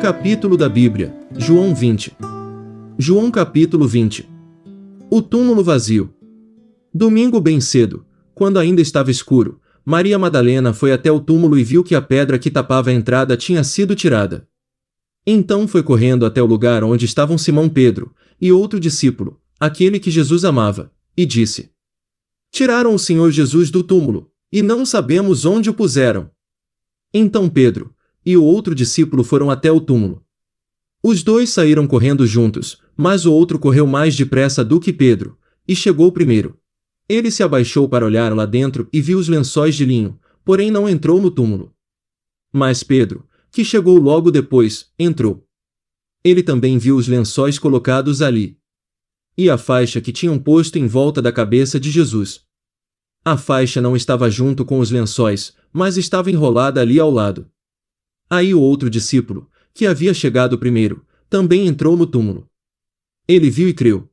Capítulo da Bíblia, João 20. João capítulo 20. O túmulo vazio. Domingo bem cedo, quando ainda estava escuro, Maria Madalena foi até o túmulo e viu que a pedra que tapava a entrada tinha sido tirada. Então foi correndo até o lugar onde estavam Simão Pedro e outro discípulo, aquele que Jesus amava, e disse: Tiraram o Senhor Jesus do túmulo, e não sabemos onde o puseram. Então Pedro e o outro discípulo foram até o túmulo. Os dois saíram correndo juntos, mas o outro correu mais depressa do que Pedro, e chegou primeiro. Ele se abaixou para olhar lá dentro e viu os lençóis de linho, porém não entrou no túmulo. Mas Pedro, que chegou logo depois, entrou. Ele também viu os lençóis colocados ali. E a faixa que tinham posto em volta da cabeça de Jesus. A faixa não estava junto com os lençóis, mas estava enrolada ali ao lado. Aí o outro discípulo, que havia chegado primeiro, também entrou no túmulo. Ele viu e creu.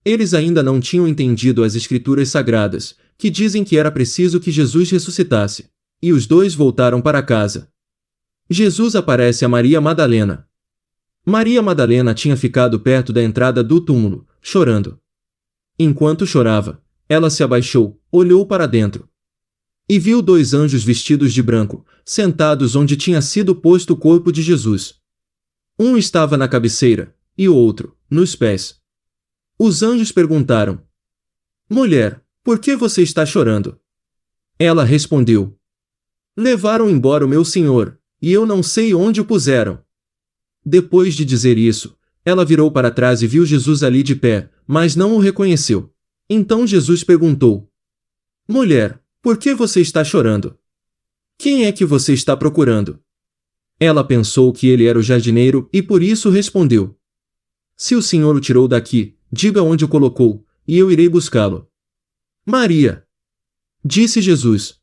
Eles ainda não tinham entendido as Escrituras Sagradas, que dizem que era preciso que Jesus ressuscitasse, e os dois voltaram para casa. Jesus aparece a Maria Madalena. Maria Madalena tinha ficado perto da entrada do túmulo, chorando. Enquanto chorava, ela se abaixou, olhou para dentro. E viu dois anjos vestidos de branco, sentados onde tinha sido posto o corpo de Jesus. Um estava na cabeceira, e o outro, nos pés. Os anjos perguntaram: Mulher, por que você está chorando? Ela respondeu: Levaram embora o meu Senhor, e eu não sei onde o puseram. Depois de dizer isso, ela virou para trás e viu Jesus ali de pé, mas não o reconheceu. Então Jesus perguntou: Mulher, por que você está chorando? Quem é que você está procurando? Ela pensou que ele era o jardineiro e por isso respondeu: Se o Senhor o tirou daqui, diga onde o colocou, e eu irei buscá-lo. Maria! Disse Jesus.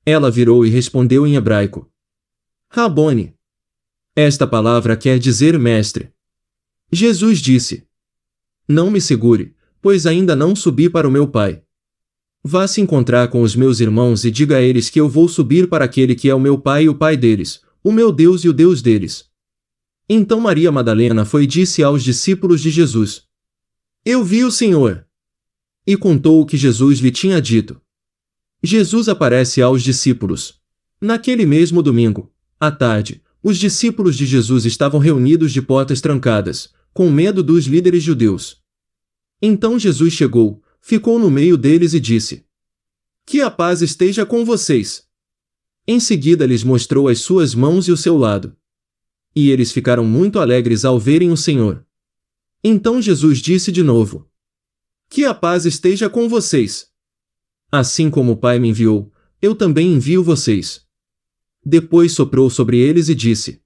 Ela virou e respondeu em hebraico: Rabone. Esta palavra quer dizer mestre. Jesus disse: Não me segure, pois ainda não subi para o meu Pai. Vá se encontrar com os meus irmãos e diga a eles que eu vou subir para aquele que é o meu Pai e o Pai deles, o meu Deus e o Deus deles. Então Maria Madalena foi e disse aos discípulos de Jesus: Eu vi o Senhor. E contou o que Jesus lhe tinha dito. Jesus aparece aos discípulos. Naquele mesmo domingo, à tarde, os discípulos de Jesus estavam reunidos de portas trancadas, com medo dos líderes judeus. Então Jesus chegou, ficou no meio deles e disse: Que a paz esteja com vocês. Em seguida lhes mostrou as suas mãos e o seu lado. E eles ficaram muito alegres ao verem o Senhor. Então Jesus disse de novo: Que a paz esteja com vocês. Assim como o Pai me enviou, eu também envio vocês. Depois soprou sobre eles e disse: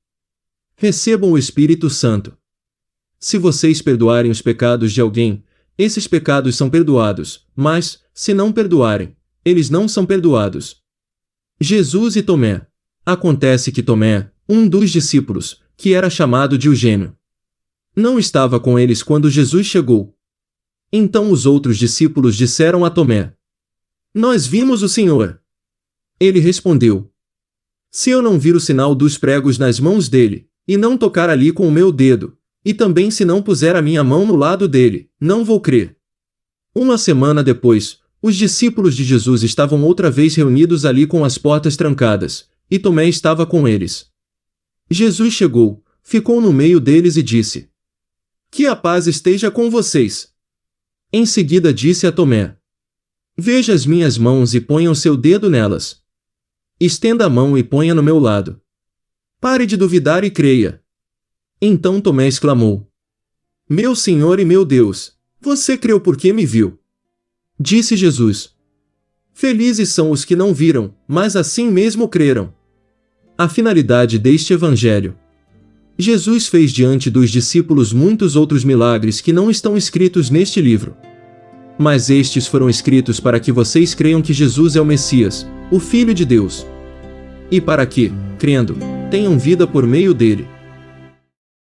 Recebam o Espírito Santo. Se vocês perdoarem os pecados de alguém, esses pecados são perdoados, mas, se não perdoarem, eles não são perdoados. Jesus e Tomé. Acontece que Tomé, um dos discípulos, que era chamado de o Gêmeo, não estava com eles quando Jesus chegou. Então os outros discípulos disseram a Tomé: Nós vimos o Senhor. Ele respondeu: Se eu não vir o sinal dos pregos nas mãos dele, e não tocar ali com o meu dedo, e também se não puser a minha mão no lado dele, não vou crer. Uma semana depois, os discípulos de Jesus estavam outra vez reunidos ali com as portas trancadas, e Tomé estava com eles. Jesus chegou, ficou no meio deles e disse: Que a paz esteja com vocês. Em seguida disse a Tomé: Veja as minhas mãos e ponha o seu dedo nelas. Estenda a mão e ponha no meu lado. Pare de duvidar e creia. Então Tomé exclamou: Meu Senhor e meu Deus, você creu porque me viu. Disse Jesus: Felizes são os que não viram, mas assim mesmo creram. A finalidade deste evangelho. Jesus fez diante dos discípulos muitos outros milagres que não estão escritos neste livro. Mas estes foram escritos para que vocês creiam que Jesus é o Messias, o Filho de Deus. E para que, crendo, tenham vida por meio dele.